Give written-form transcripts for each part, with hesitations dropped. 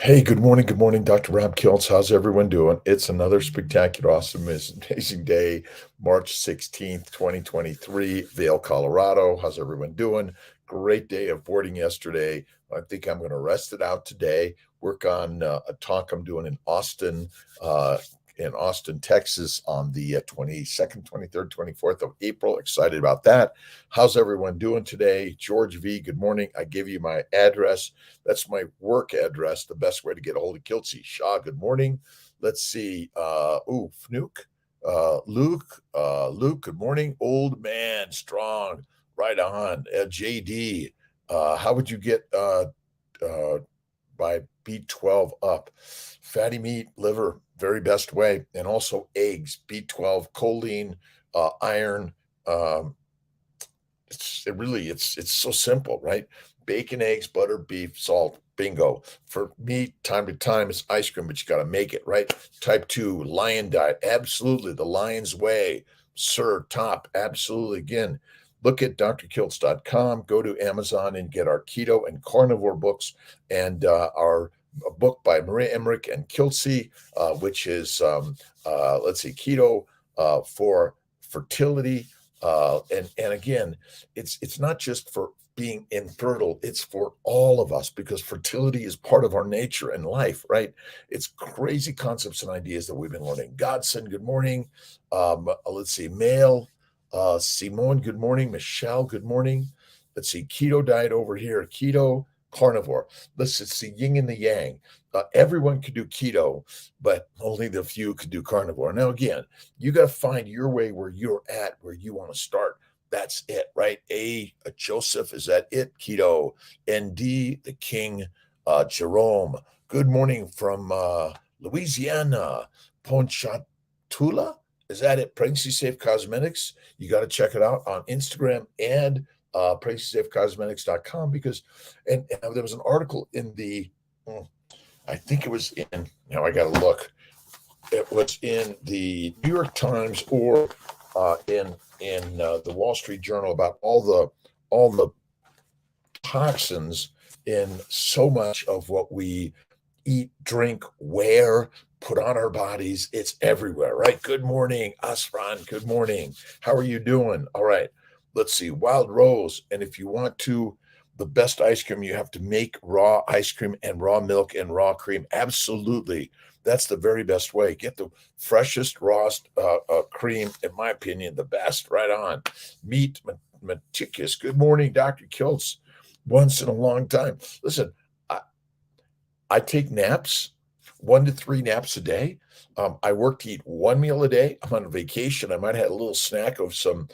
Hey, good morning, Dr. Rob Kiltz. How's everyone doing? It's another spectacular, awesome, amazing day, March 16th, 2023, Vail, Colorado. How's everyone doing? Great day of boarding yesterday. I think I'm going to rest it out today, work on a talk I'm doing uh, in Austin, Texas on the 22nd, 23rd, 24th of April. Excited about that. How's everyone doing today? George V, good morning. I give you my address. That's my work address. The best way to get a hold of Kiltzy. Shaw, good morning. Let's see. Fnuke. Luke, good morning. Old man, strong, right on. JD, how would you get uh, by B12 up? Fatty meat, liver, very best way. And also eggs, B12, choline, iron. Um, it's so simple, right? Bacon, eggs, butter, beef, salt, bingo. For me, time to time, it's ice cream, but you got to make it, right? Type 2, lion diet, absolutely. The lion's way, sir, top, absolutely. Again, look at drkiltz.com, go to Amazon and get our keto and carnivore books and our a book by Maria Emmerich and Kiltzy, which is, let's see, keto for fertility. And again, it's not just for being infertile, it's for all of us because fertility is part of our nature and life, right? It's crazy concepts and ideas that we've been learning. Godson, good morning. Let's see, male. Simone, good morning. Michelle, good morning. Let's see, keto diet over here. Keto, carnivore. Listen, it's the yin and the yang. Everyone could do keto, but only the few could do carnivore. Now, again, you got to find your way where you're at, where you want to start. That's it, right? A Joseph, is that it? Keto. ND, the King, Jerome. Good morning from Louisiana. Ponchatula, is that it? Pregnancy Safe Cosmetics. You got to check it out on Instagram and pregnancysafecosmetics.com because, and there was an article in the, I think it was in, now I got to look, it was in the New York Times or in the Wall Street Journal about all the toxins in so much of what we eat, drink, wear, put on our bodies. It's everywhere, right? Good morning, Asran. Good morning. How are you doing? All right. Let's see. Wild Rose. And if you want to, the best ice cream, you have to make raw ice cream and raw milk and raw cream. Absolutely. That's the very best way. Get the freshest, rawest cream, in my opinion, the best. Right on. Meat, meticulous. Good morning, Dr. Kiltz. Once in a long time. Listen, I take naps, 1 to 3 naps a day. I work to eat one meal a day. I'm on a vacation. I might have had a little snack of some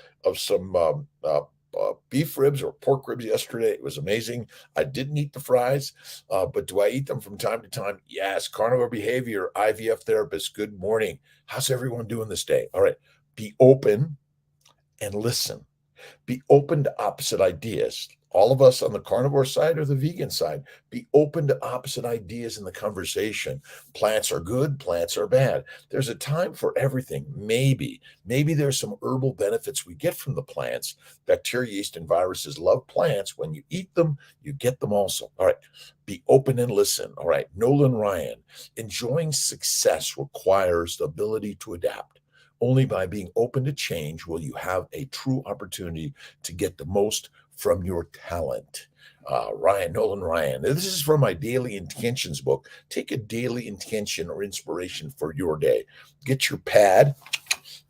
beef ribs or pork ribs yesterday. It was amazing. I didn't eat the fries, but do I eat them from time to time? Yes. Carnivore behavior, IVF therapist. Good morning. How's everyone doing this day? All right. Be open and listen. Be open to opposite ideas. All of us on the carnivore side or the vegan side, be open to opposite ideas in the conversation. Plants are good, plants are bad. There's a time for everything. Maybe there's some herbal benefits we get from the plants. Bacteria, yeast, and viruses love plants. When you eat them, you get them also. All right. Be open and listen. All right. Nolan Ryan, enjoying success requires the ability to adapt. Only by being open to change will you have a true opportunity to get the most from your talent. Nolan Ryan. This is from my Daily Intentions book. Take a daily intention or inspiration for your day. Get your pad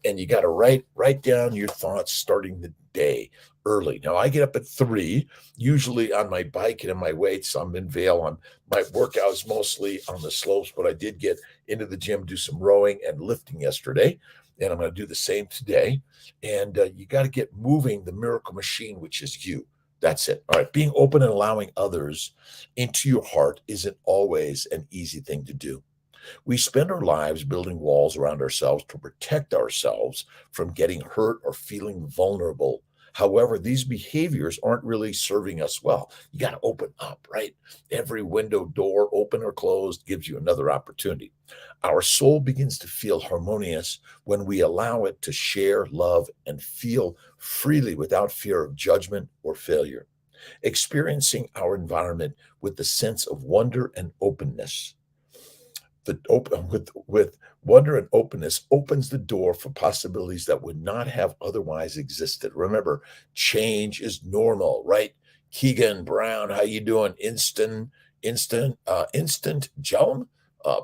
and you got to write down your thoughts starting the day early. Now I get up at 3, usually on my bike and in my weights. I'm in Vail. My workout is mostly on the slopes, but I did get into the gym, do some rowing and lifting yesterday. And I'm going to do the same today. And you got to get moving the miracle machine, which is you. That's it. All right. Being open and allowing others into your heart isn't always an easy thing to do. We spend our lives building walls around ourselves to protect ourselves from getting hurt or feeling vulnerable. However, these behaviors aren't really serving us well. You got to open up, right? Every window, door, open or closed, gives you another opportunity. Our soul begins to feel harmonious when we allow it to share, love, and feel freely without fear of judgment or failure. experiencing our environment with the sense of wonder and openness. With wonder and openness opens the door for possibilities that would not have otherwise existed. Remember, change is normal, right? Keegan Brown, how you doing? Instant Jellum?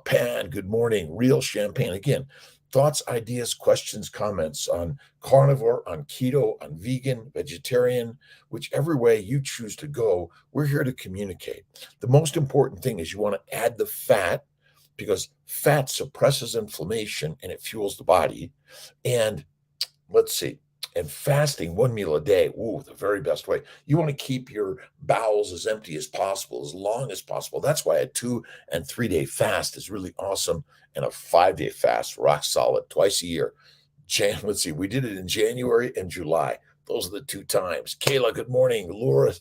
Pan, good morning. Real champagne. Again, thoughts, ideas, questions, comments on carnivore, on keto, on vegan, vegetarian, whichever way you choose to go, we're here to communicate. The most important thing is you want to add the fat because fat suppresses inflammation and it fuels the body. And let's see, and fasting one meal a day, ooh, the very best way. You want to keep your bowels as empty as possible, as long as possible. That's why a 2 and 3 day fast is really awesome, and a 5 day fast, rock solid, twice a year. Let's see, we did it in January and July. Those are the 2 times. Kayla, good morning. Laurel,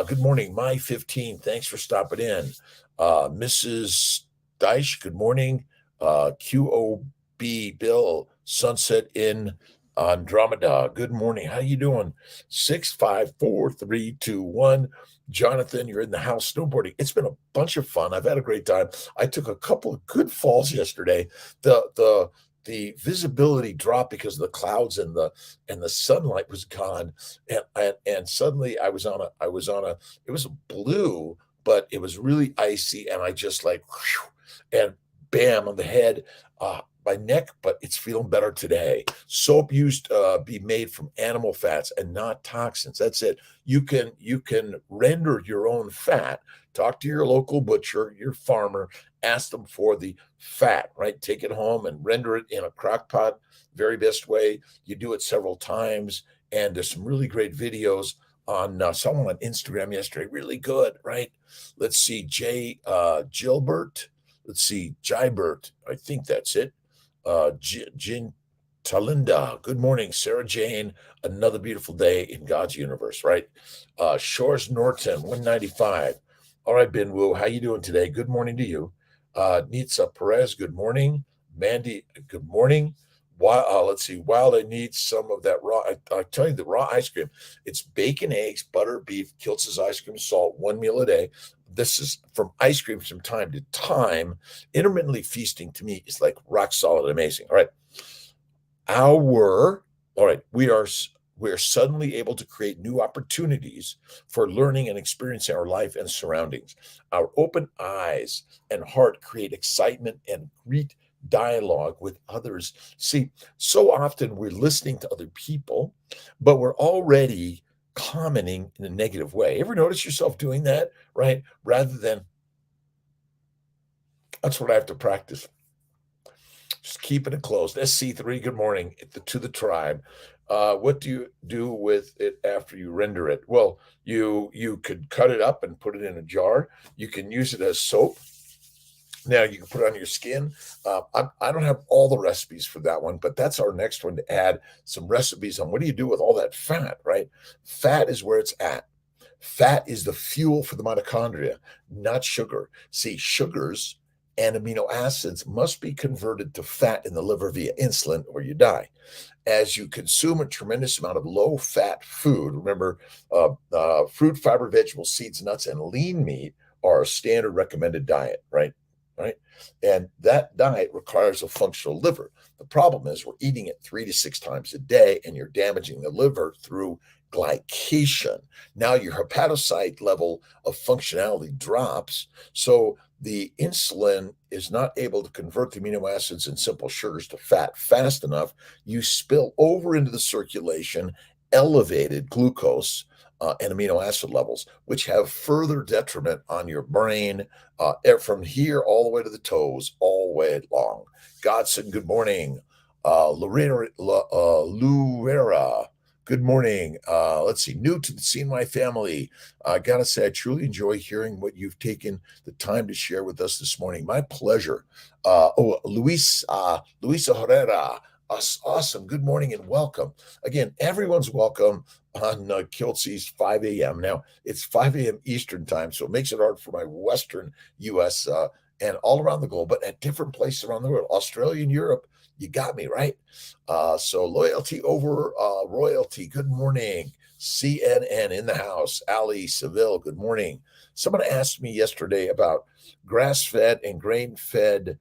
good morning. My 15, thanks for stopping in. Mrs. Deich, good morning. QOB Bill, Sunset in Andromeda, good morning. How you doing? 654-321. Jonathan, you're in the house snowboarding. It's been a bunch of fun. I've had a great time. I took a couple of good falls yesterday. The visibility dropped because of the clouds and the sunlight was gone, and suddenly it was blue, but it was really icy, and I just like whew, and bam on the head, my neck, but it's feeling better today. Soap used to be made from animal fats and not toxins. That's it. You can render your own fat. Talk to your local butcher, your farmer, ask them for the fat, right? Take it home and render it in a crock pot. Very best way. You do it several times, and there's some really great videos on someone on Instagram yesterday. Really good, right? Let's see, Gilbert. Let's see, Jybert. I think that's it. Jin Talinda. Good morning, Sarah Jane. Another beautiful day in God's universe, right? Shores Norton, 195. All right, Ben Wu, how you doing today? Good morning to you. Nitsa Perez, good morning. Mandy, good morning. Let's see. While I need some of that raw, I tell you, the raw ice cream, it's bacon, eggs, butter, beef, Kiltz's ice cream, salt, one meal a day. This is from ice cream from time to time. Intermittently feasting to me is like rock solid, amazing. All right. We are suddenly able to create new opportunities for learning and experiencing our life and surroundings. Our open eyes and heart create excitement and greet dialogue with others. See, so often we're listening to other people, but we're already commenting in a negative way. Ever notice yourself doing that, right? Rather than, that's what I have to practice. Just keeping it closed. SC3, good morning to the tribe. What do you do with it after you render it? Well, you could cut it up and put it in a jar. You can use it as soap. Now you can put it on your skin. I don't have all the recipes for that one, but that's our next one, to add some recipes on what do you do with all that fat, right? Fat is where it's at. Fat is the fuel for the mitochondria, not sugar. See, sugars and amino acids must be converted to fat in the liver via insulin or you die. As you consume a tremendous amount of low-fat food, remember, fruit, fiber, vegetables, seeds, nuts, and lean meat are a standard recommended diet, right? Right. And that diet requires a functional liver. The problem is we're eating it 3 to 6 times a day, and you're damaging the liver through glycation. Now your hepatocyte level of functionality drops. So the insulin is not able to convert the amino acids and simple sugars to fat fast enough. You spill over into the circulation elevated glucose and amino acid levels, which have further detriment on your brain from here all the way to the toes, all the way long. Godson, good morning. Lurera, good morning. Let's see, new to the scene, my family. I got to say, I truly enjoy hearing what you've taken the time to share with us this morning. My pleasure. Luisa Herrera, awesome. Good morning and welcome. Again, everyone's welcome on Kiltzy's 5 a.m. Now, it's 5 a.m. Eastern time, so it makes it hard for my Western U.S. And all around the globe, but at different places around the world. Australia and Europe, You got me, right? So loyalty over royalty. Good morning. CNN in the house. Ali Seville, good morning. Someone asked me yesterday about grass-fed and grain-fed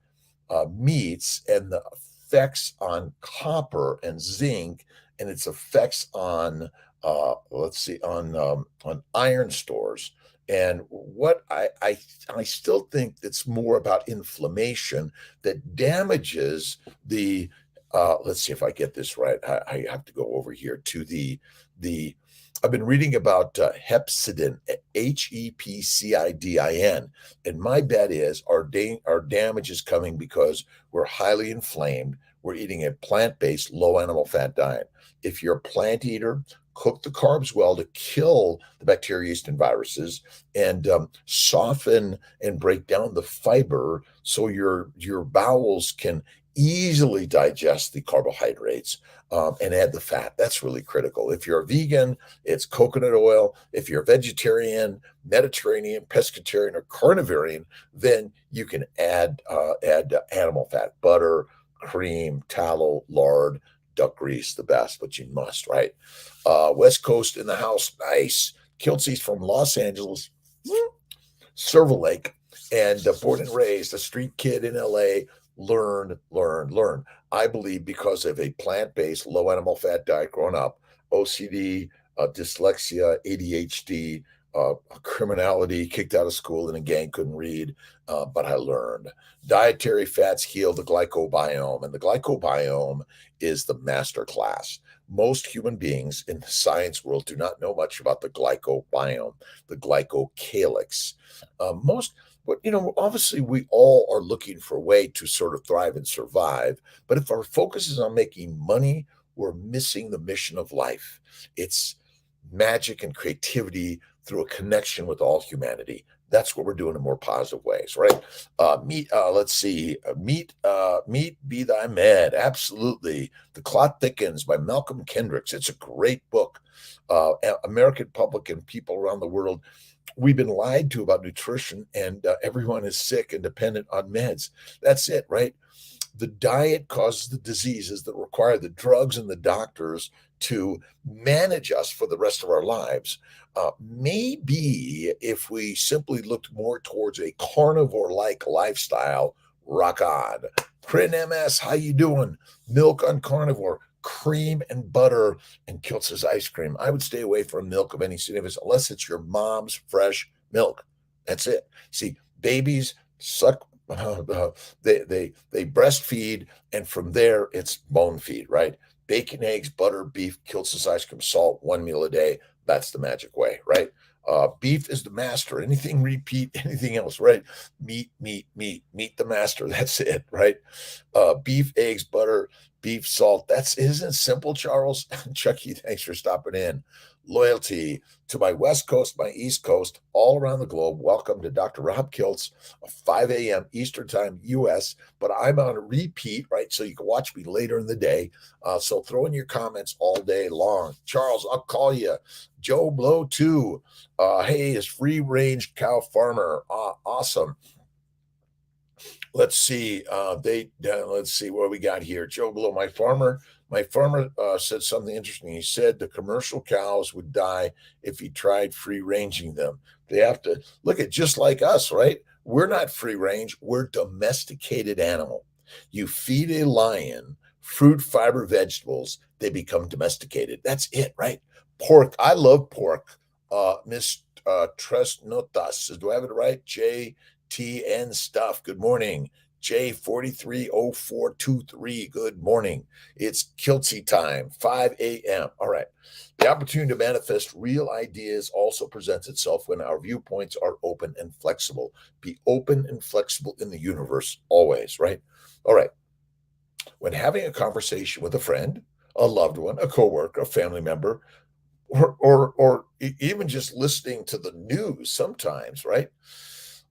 meats and the effects on copper and zinc and its effects on on iron stores. And what I still think it's more about inflammation that damages the let's see if I get this right. I have to go over here to the I've been reading about hepcidin, HEPCIDIN, and my bet is our damage is coming because we're highly inflamed. We're eating a plant-based, low animal fat diet. If you're a plant eater, cook the carbs well to kill the bacteria, yeast, and viruses, and soften and break down the fiber so your bowels can easily digest the carbohydrates and add the fat. That's really critical. If you're a vegan, it's coconut oil. If you're a vegetarian, Mediterranean, pescatarian, or carnivorian, then you can add animal fat, butter, cream, tallow, lard, duck grease, the best, but you must, right? West Coast in the house, nice. Kiltz from Los Angeles, Silver Lake, and born and raised, a street kid in LA. Learn, learn, learn. I believe because of a plant-based, low animal fat diet growing up, OCD, dyslexia, ADHD, criminality, kicked out of school in a gang, couldn't read, but I learned. Dietary fats heal the glycobiome, and the glycobiome is the master class. Most human beings in the science world do not know much about the glycobiome, the glycocalyx. But obviously we all are looking for a way to sort of thrive and survive. But if our focus is on making money, we're missing the mission of life. It's magic and creativity through a connection with all humanity. That's what we're doing in more positive ways, right? Let's see. Meat be thy med. Absolutely. The Clot Thickens by Malcolm Kendricks. It's a great book. American public and people around the world, we've been lied to about nutrition, and everyone is sick and dependent on meds. That's it, right? The diet causes the diseases that require the drugs and the doctors to manage us for the rest of our lives. Maybe if we simply looked more towards a carnivore-like lifestyle, rock on. Prin MS, how you doing? Milk on carnivore, cream and butter, and Kiltz's ice cream. I would stay away from milk of any significance unless it's your mom's fresh milk. That's it. See, babies suck. They breastfeed, and from there it's bone feed, right? Bacon, eggs, butter, beef, Kiltz's ice cream, salt, one meal a day. That's the magic way, right? Beef is the master. Anything repeat, anything else, right? Meat, the master. That's it, right? Beef, eggs, butter, beef, salt. Isn't it simple, Charles? Chucky, thanks for stopping in. Loyalty to my West Coast, my East Coast, all around the globe. Welcome to Dr. Rob Kiltz, 5 a.m. Eastern Time, U.S., but I'm on a repeat, right? So you can watch me later in the day. So throw in your comments all day long. Charles, I'll call you. Joe Blow, too. Hey, is free-range cow farmer. Awesome. Let's see. Let's see what we got here. Joe Blow, my farmer said something interesting. He said the commercial cows would die if he tried free ranging them. They have to look at just like us, right? We're not free range. We're domesticated animal. You feed a lion fruit, fiber, vegetables, they become domesticated. That's it, right? Pork. I love pork. Miss Tres Notas. Do I have it right? JTN stuff. Good morning. J430423. Good morning. It's Kiltzy time, 5 a.m. All right. The opportunity to manifest real ideas also presents itself when our viewpoints are open and flexible. Be open and flexible in the universe always, right? All right. When having a conversation with a friend, a loved one, a coworker, a family member, or even just listening to the news sometimes, right?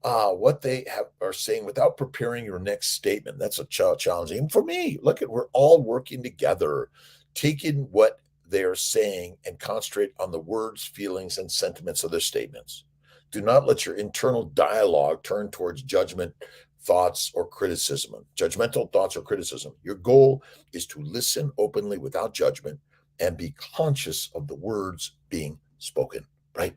What they are saying without preparing your next statement. That's a challenging. And for me, we're all working together, taking what they're saying and concentrate on the words, feelings, and sentiments of their statements. Do not let your internal dialogue turn towards judgment thoughts or criticism. Judgmental thoughts or criticism. Your goal is to listen openly without judgment and be conscious of the words being spoken, right?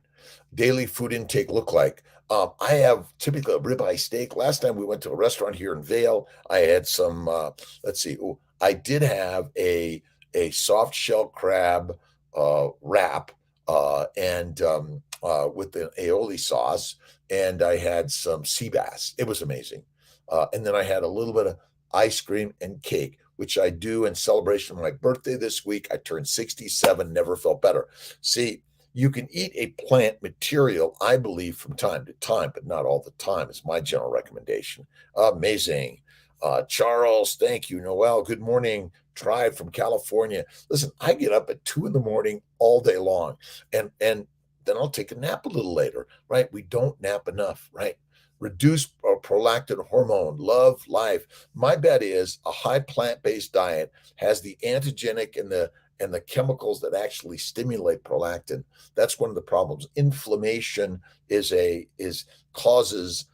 Daily food intake look like. I have typically a ribeye steak. Last time we went to a restaurant here in Vail, I had some, let's see, I did have a soft shell crab wrap and with the aioli sauce, and I had some sea bass. It was amazing. And then I had a little bit of ice cream and cake, which I do in celebration of my birthday this week. I turned 67, never felt better. See, you can eat a plant material, I believe, from time to time, but not all the time, is my general recommendation. Amazing. Charles, thank you. Noel, good morning. Tribe from California. Listen, I get up at 2 a.m. all day long, and then I'll take a nap a little later, right? We don't nap enough, right? Reduce prolactin hormone, love life. My bet is a high plant-based diet has the antigenic and the chemicals that actually stimulate prolactin. That's one of the problems. Inflammation causes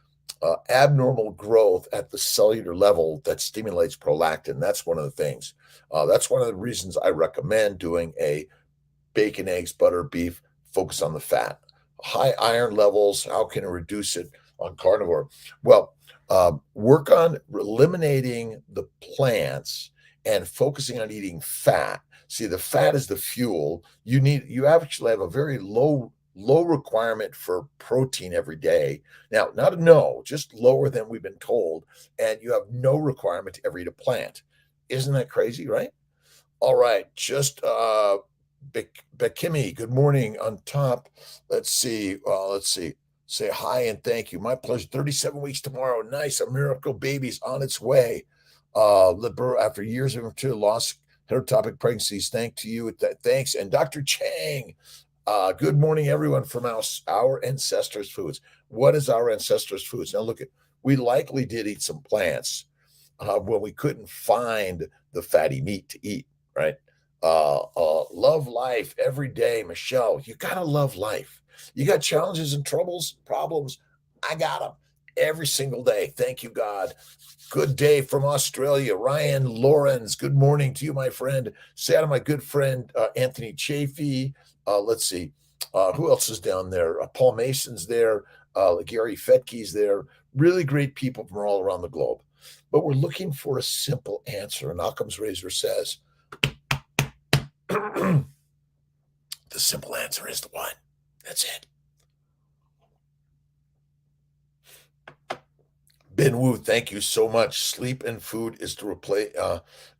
abnormal growth at the cellular level that stimulates prolactin. That's one of the things. That's one of the reasons I recommend doing a bacon, eggs, butter, beef, focus on the fat. High iron levels, how can I reduce it on carnivore? Well, work on eliminating the plants and focusing on eating fat. See, the fat is the fuel. You actually have a very low requirement for protein every day. Now, not a no, just lower than we've been told. And you have no requirement to ever eat a plant. Isn't that crazy, right? All right, just Bekimi, good morning on top. Let's see. Say hi and thank you. My pleasure. 37 weeks tomorrow. Nice. A miracle baby's on its way. After years of lost heterotopic pregnancies. Thanks to you. Thanks. And Dr. Chang. Good morning, everyone, from our ancestors' foods. What is our ancestors' foods? Now, look, we likely did eat some plants when we couldn't find the fatty meat to eat, right? Love life every day. Michelle, you got to love life. You got challenges and problems. I got them every single day. Thank you, God. Good day from Australia. Ryan Lawrence, good morning to you, my friend. Say hi to my good friend, Anthony Chafee. Let's see. Who else is down there? Paul Mason's there. Gary Fetke's there. Really great people from all around the globe. But we're looking for a simple answer. And Occam's razor says, the simple answer is the one. That's it. Ben Wu, thank you so much. Sleep and food is to replace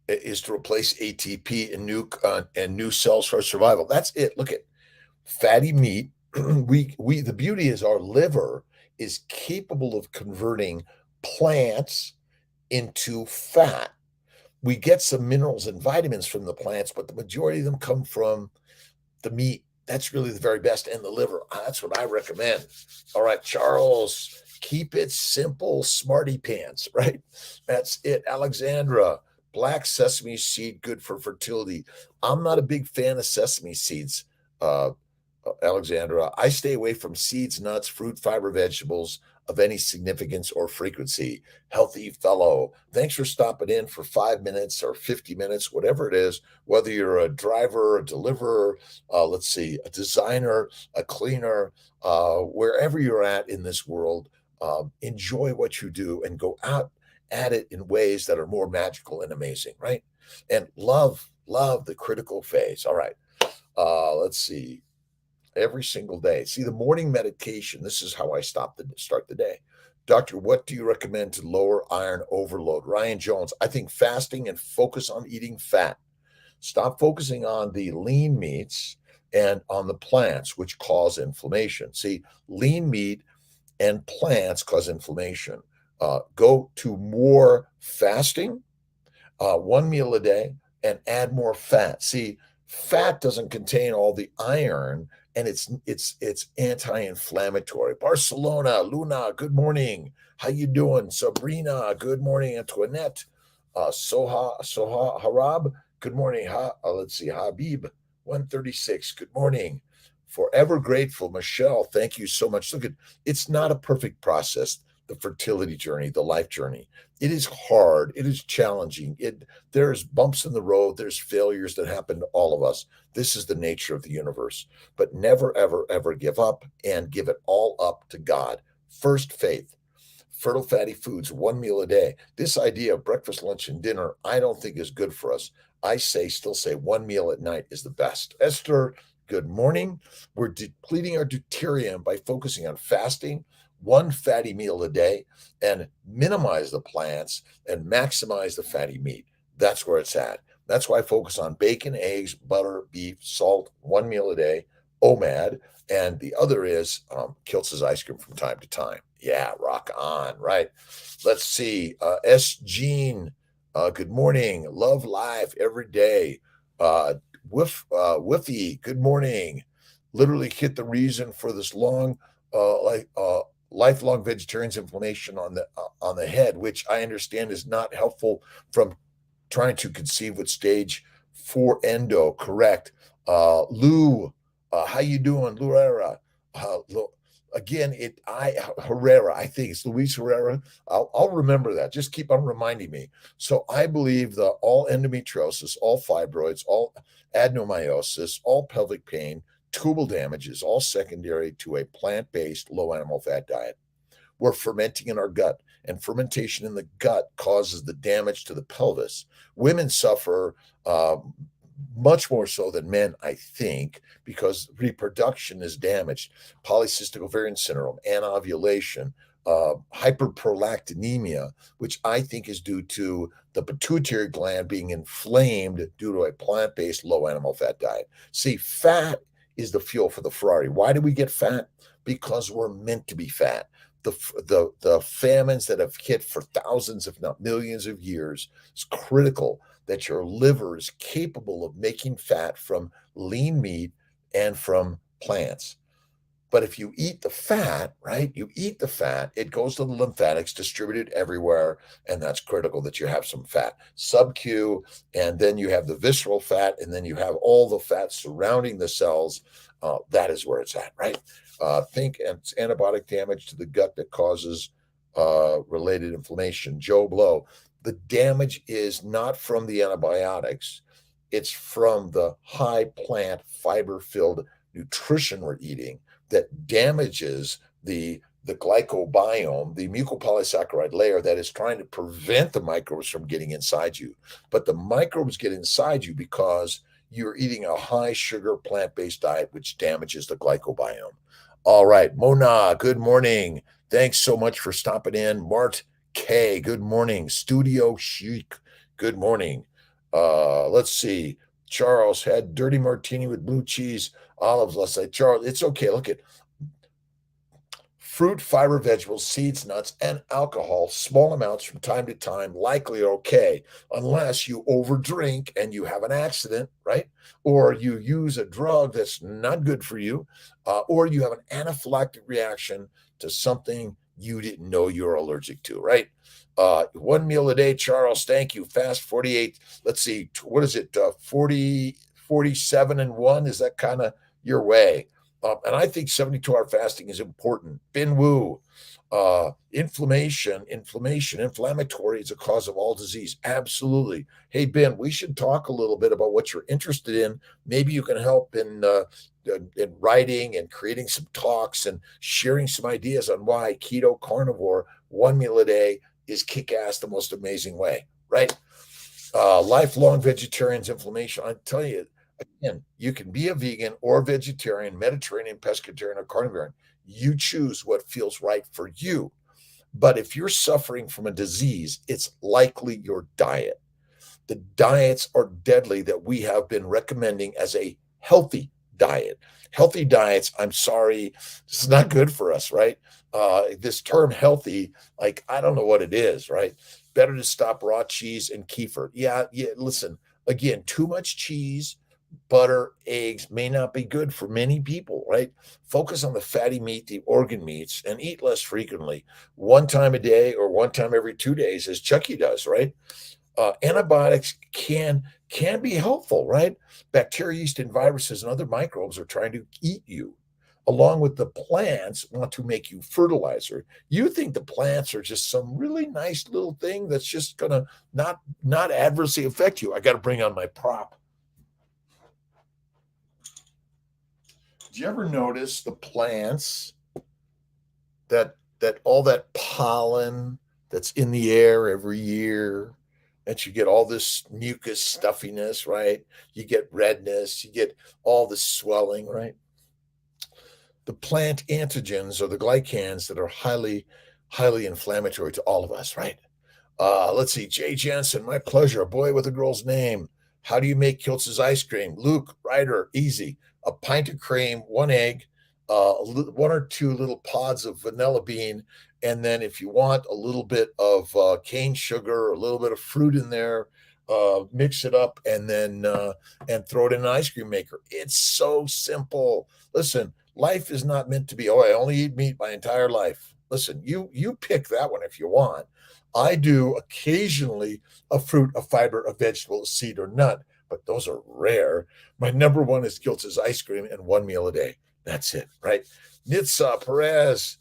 ATP and new cells for survival. That's it. Look at fatty meat. The beauty is our liver is capable of converting plants into fat. We get some minerals and vitamins from the plants, but the majority of them come from the meat. That's really the very best, and the liver. That's what I recommend. All right, Charles, keep it simple, smarty pants, right? That's it. Alexandra, black sesame seed, good for fertility. I'm not a big fan of sesame seeds, Alexandra. I stay away from seeds, nuts, fruit, fiber, vegetables of any significance or frequency. Healthy fellow, thanks for stopping in for 5 minutes or 50 minutes, whatever it is, whether you're a driver, a deliverer, a designer, a cleaner, wherever you're at in this world, enjoy what you do and go out at it in ways that are more magical and amazing, right? And love the critical phase. All right. Let's see. Every single day. See, the morning meditation, this is how I start the day. Doctor, what do you recommend to lower iron overload? Ryan Jones, I think fasting and focus on eating fat. Stop focusing on the lean meats and on the plants, which cause inflammation. See, lean meat and plants cause inflammation. Go to more fasting, one meal a day, and add more fat. See, fat doesn't contain all the iron, and it's anti-inflammatory. Barcelona, Luna, good morning. How you doing? Sabrina, good morning. Antoinette, Soha Harab, good morning. Let's see, Habib, 136, good morning. Forever grateful, Michelle, thank you so much. Look, it's not a perfect process. the fertility journey, the life journey. It is hard. It is challenging. There's bumps in the road. There's failures that happen to all of us. This is the nature of the universe. But never, ever, ever give up and give it all up to God. First, faith. Fertile fatty foods, one meal a day. This idea of breakfast, lunch, and dinner, I don't think is good for us. Still say one meal at night is the best. Esther, good morning. We're depleting our deuterium by focusing on fasting, one fatty meal a day, and minimize the plants and maximize the fatty meat. That's where it's at. That's why I focus on bacon, eggs, butter, beef, salt, one meal a day, OMAD, and the other is Kiltz's ice cream from time to time. Yeah, rock on, right? Let's see. S. Jean, good morning. Love life every day. Whiffy, good morning. Literally hit the reason for this lifelong vegetarian's inflammation on the head, which I understand is not helpful from trying to conceive with stage 4 endo. Correct. Lou, how you doing, Luera? Again, Herrera, I think it's Luis Herrera. I'll remember that. Just keep on reminding me. So I believe that all endometriosis, all fibroids, all adenomyosis, all pelvic pain, tubal damage is all secondary to a plant-based low animal fat diet. We're fermenting in our gut, and fermentation in the gut causes the damage to the pelvis. Women suffer much more so than men, I think, because reproduction is damaged. Polycystic ovarian syndrome, anovulation, hyperprolactinemia, which I think is due to the pituitary gland being inflamed due to a plant-based low animal fat diet. See, fat is the fuel for the Ferrari. Why do we get fat? Because we're meant to be fat. The famines that have hit for thousands, if not millions of years, is critical that your liver is capable of making fat from lean meat and from plants. But if you eat the fat, right, it goes to the lymphatics distributed everywhere, and that's critical that you have some fat. Sub-Q, and then you have the visceral fat, and then you have all the fat surrounding the cells. That is where it's at, right? Think it's antibiotic damage to the gut that causes related inflammation. Joe Blow, the damage is not from the antibiotics. It's from the high plant fiber-filled nutrition we're eating that damages the glycobiome, the mucopolysaccharide layer that is trying to prevent the microbes from getting inside you. But the microbes get inside you because you're eating a high sugar plant-based diet, which damages the glycobiome. All right, Mona, good morning. Thanks so much for stopping in. Mart K, good morning. Studio Chic, good morning. Let's see. Charles had dirty martini with blue cheese, olives last night. Charles, it's okay. Look at fruit, fiber, vegetables, seeds, nuts, and alcohol, small amounts from time to time, likely okay, unless you overdrink and you have an accident, right? Or you use a drug that's not good for you, or you have an anaphylactic reaction to something you didn't know you're allergic to, right? One meal a day, Charles, thank you. Fast 48, let's see, what is it, 47 and 1? Is that kind of your way? And I think 72-hour fasting is important. Bin Wu, inflammatory is a cause of all disease. Absolutely. Hey, Ben, we should talk a little bit about what you're interested in. Maybe you can help in writing and creating some talks and sharing some ideas on why keto carnivore, one meal a day, is kick-ass the most amazing way, right? Lifelong vegetarians, inflammation. I tell you, again, you can be a vegan or a vegetarian, Mediterranean, pescatarian, or carnivore. You choose what feels right for you. But if you're suffering from a disease, it's likely your diet. The diets are deadly that we have been recommending as a healthy diet. Healthy diets, I'm sorry, this is not good for us, right? This term healthy, like, I don't know what it is, right? Better to stop raw cheese and kefir. Yeah, listen, again, too much cheese, butter, eggs may not be good for many people, right? Focus on the fatty meat, the organ meats, and eat less frequently. One time a day or one time every 2 days, as Chucky does, right? Antibiotics can be helpful, right? Bacteria, yeast, and viruses and other microbes are trying to eat you. along with the plants, want to make you fertilizer. You think the plants are just some really nice little thing that's just going to not adversely affect you. I got to bring on my prop. Did you ever notice the plants that all that pollen that's in the air every year, that you get all this mucus stuffiness, right? You get redness, you get all this swelling, right? The plant antigens are the glycans that are highly inflammatory to all of us, right? Let's see, Jay Jensen, my pleasure. A boy with a girl's name. How do you make Kiltz's ice cream? Luke Ryder, easy. A pint of cream, one egg, one or two little pods of vanilla bean, and then if you want a little bit of cane sugar, a little bit of fruit in there, mix it up, and throw it in an ice cream maker. It's so simple. Listen, life is not meant to be, oh, I only eat meat my entire life. Listen, you pick that one if you want. I do occasionally a fruit, a fiber, a vegetable, a seed, or nut, but those are rare. My number one is Kiltz's ice cream and one meal a day. That's it, right? Nitsa Perez,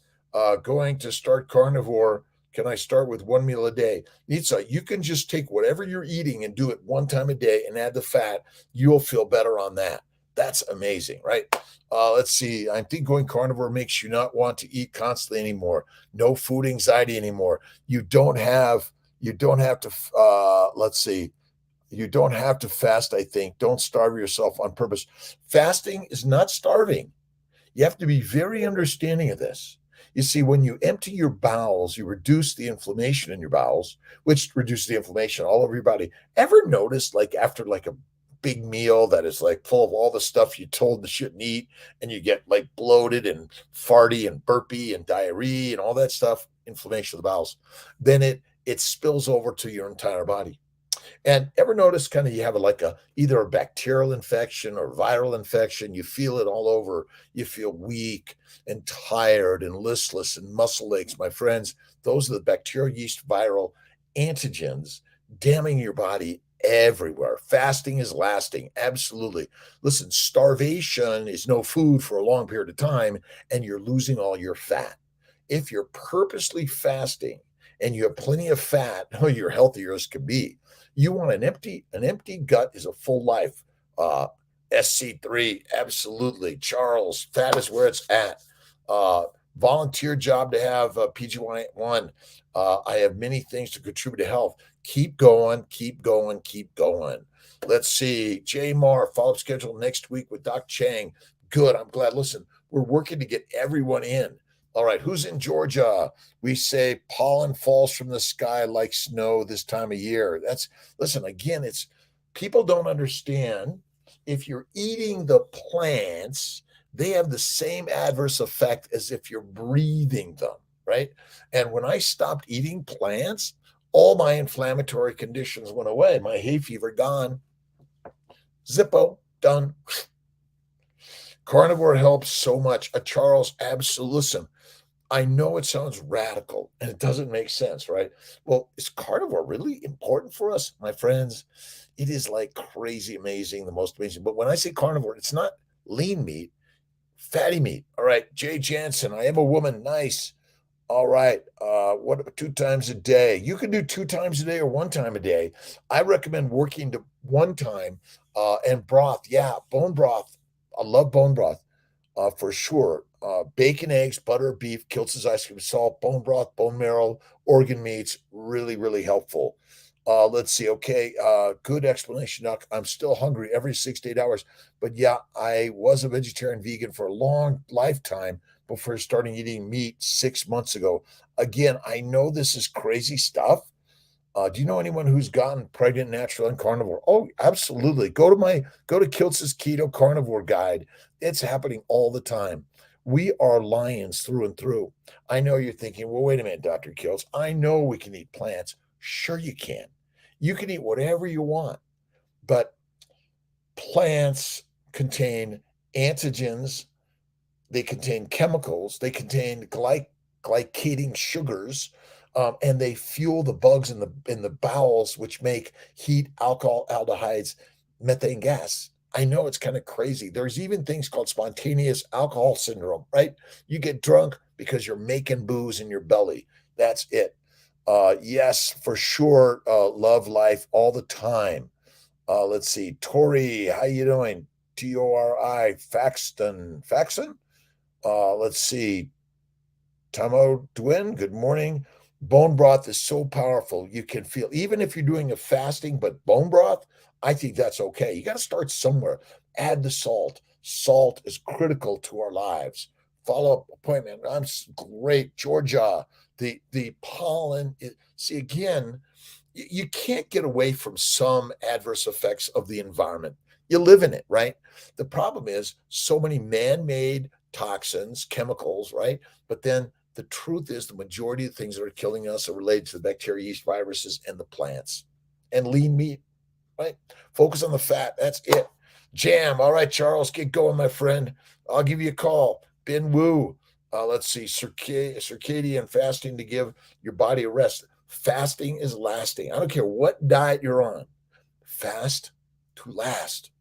going to start carnivore. Can I start with one meal a day? Nitsa, you can just take whatever you're eating and do it one time a day and add the fat. You'll feel better on that. That's amazing, right? Let's see. I think going carnivore makes you not want to eat constantly anymore. No food anxiety anymore. You don't have to, let's see. You don't have to fast, I think. Don't starve yourself on purpose. Fasting is not starving. You have to be very understanding of this. You see, when you empty your bowels, you reduce the inflammation in your bowels, which reduces the inflammation all over your body. Ever notice, like after like a big meal that is like full of all the stuff you told you shouldn't eat, and you get like bloated and farty and burpy and diarrhea and all that stuff, inflammation of the bowels, then it spills over to your entire body. And ever notice kind of you have either a bacterial infection or viral infection, you feel it all over, you feel weak and tired and listless and muscle aches. My friends, those are the bacterial yeast viral antigens damning your body everywhere. Fasting is lasting. Absolutely. Listen, starvation is no food for a long period of time, and you're losing all your fat. If you're purposely fasting and you have plenty of fat, you're healthier as can be. You want an empty gut is a full life. SC3, absolutely. Charles, fat is where it's at. Volunteer job to have PGY1. I have many things to contribute to health. Keep going, keep going, keep going. Let's see. Jay Marr, follow-up schedule next week with Doc Chang. Good. I'm glad. Listen, we're working to get everyone in. All right, who's in Georgia? We say pollen falls from the sky like snow this time of year. Listen, again, it's people don't understand. If you're eating the plants, they have the same adverse effect as if you're breathing them, right? And when I stopped eating plants, all my inflammatory conditions went away. My hay fever gone. Zippo, done. Carnivore helps so much. Charles, absolutely. Listen, I know it sounds radical and it doesn't make sense, right? Well, is carnivore really important for us? My friends, it is like crazy amazing, the most amazing. But when I say carnivore, it's not lean meat, fatty meat. All right, Jay Jansen, I am a woman. Nice. All right. What about 2 times a day? You can do 2 times a day or 1 time a day. I recommend working to 1 time and broth. Yeah, bone broth. I love bone broth for sure. Bacon, eggs, butter, beef, Kiltz's ice cream, salt, bone broth, bone marrow, organ meats, really, really helpful. Let's see. Okay. Good explanation, Doc. I'm still hungry every 6 to 8 hours. But yeah, I was a vegetarian vegan for a long lifetime before starting eating meat 6 months ago. Again, I know this is crazy stuff. Do you know anyone who's gotten pregnant natural and carnivore? Oh, absolutely. Go to Kiltz's Keto Carnivore Guide. It's happening all the time. We are lions through and through. I know you're thinking, well, wait a minute, Dr. Kiltz. I know we can eat plants. Sure you can. You can eat whatever you want, but plants contain antigens, they contain chemicals, they contain glycating sugars, and they fuel the bugs in the bowels, which make heat, alcohol, aldehydes, methane gas. I know it's kind of crazy. There's even things called spontaneous alcohol syndrome, right? You get drunk because you're making booze in your belly. That's it. Yes, for sure. Love life all the time. Let's see. Tori, how you doing? Tori Faxton. Faxton? Let's see. Tamo Dwin, good morning. Bone broth is so powerful. You can feel, even if you're doing a fasting, but bone broth, I think that's okay. You got to start somewhere. Add the salt. Salt is critical to our lives. Follow up appointment. Great. Georgia, the pollen. See, again, you can't get away from some adverse effects of the environment. You live in it, right? The problem is so many man made toxins, chemicals, right? But then the truth is the majority of things that are killing us are related to the bacteria, yeast, viruses, and the plants and lean meat, right? Focus on the fat. That's it. Jam. All right, Charles, get going, my friend. I'll give you a call. Ben Wu. Let's see, circadian fasting to give your body a rest. Fasting is lasting. I don't care what diet you're on. Fast to last.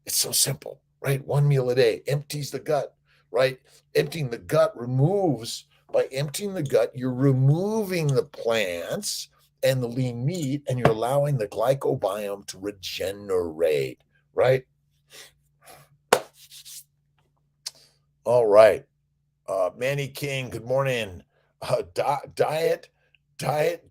It's so simple, right? One meal a day empties the gut, right? Emptying the gut removes, by emptying the gut, you're removing the plants and the lean meat, and you're allowing the glycobiome to regenerate, right? All right. Manny King, good morning. Diet,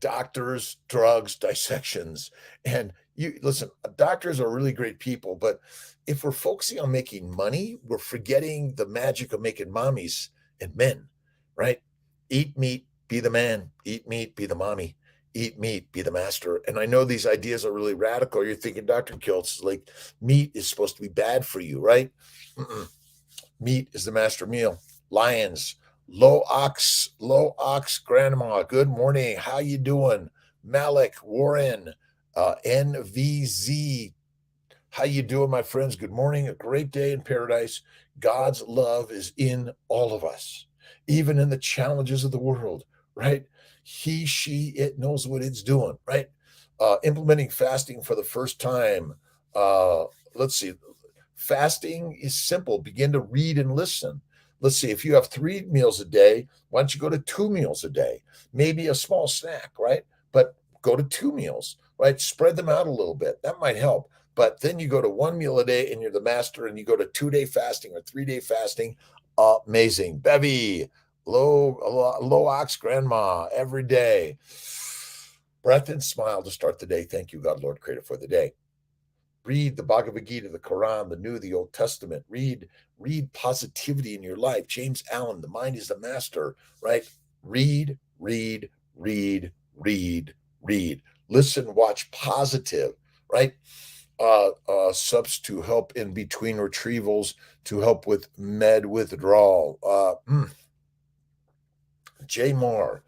doctors, drugs, dissections. And you listen, doctors are really great people, but if we're focusing on making money, we're forgetting the magic of making mommies and men, right? Eat meat, be the man. Eat meat, be the mommy. Eat meat, be the master. And I know these ideas are really radical. You're thinking Dr. Kiltz is like meat is supposed to be bad for you, right? Mm-mm. Meat is the master meal. Lions, low ox grandma. Good morning. How you doing? Malik, Warren, NVZ. How you doing, my friends? Good morning. A great day in paradise. God's love is in all of us, even in the challenges of the world, right? He, she, it knows what it's doing, right? Implementing fasting for the first time. Let's see. Fasting is simple. Begin to read and listen. Let's see, if you have 3 meals a day, why don't you go to 2 meals a day? Maybe a small snack, right? But go to 2 meals, right? Spread them out a little bit. That might help. But then you go to 1 meal a day and you're the master, and you go to 2-day fasting or 3-day fasting. Amazing. Bevy, low ox grandma every day. Breath and smile to start the day. Thank you, God, Lord, creator, for the day. Read the Bhagavad Gita, the Quran, the New, the Old Testament. Read positivity in your life. James Allen, the mind is the master, right? Read. Listen, watch positive, right? Subs to help in between retrievals, to help with med withdrawal. Jay Moore.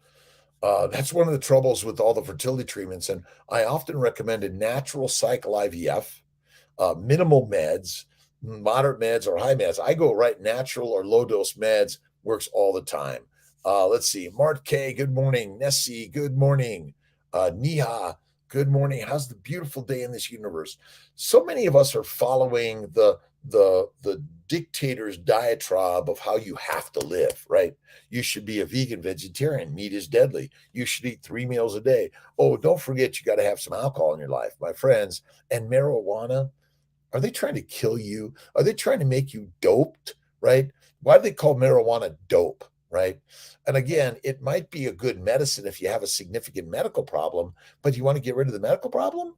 That's one of the troubles with all the fertility treatments. And I often recommend a natural cycle IVF, minimal meds, moderate meds, or high meds. I go right natural or low dose meds, works all the time. Let's see. Mart K, good morning. Nessie, good morning. Niha, good morning. How's the beautiful day in this universe? So many of us are following the dictator's diatribe of how you have to live, right? You should be a vegan, vegetarian. Meat is deadly. You should eat 3 meals a day. Oh, don't forget, you got to have some alcohol in your life, my friends. And marijuana, are they trying to kill you? Are they trying to make you doped, right? Why do they call marijuana dope, right? And again, it might be a good medicine if you have a significant medical problem, but you want to get rid of the medical problem?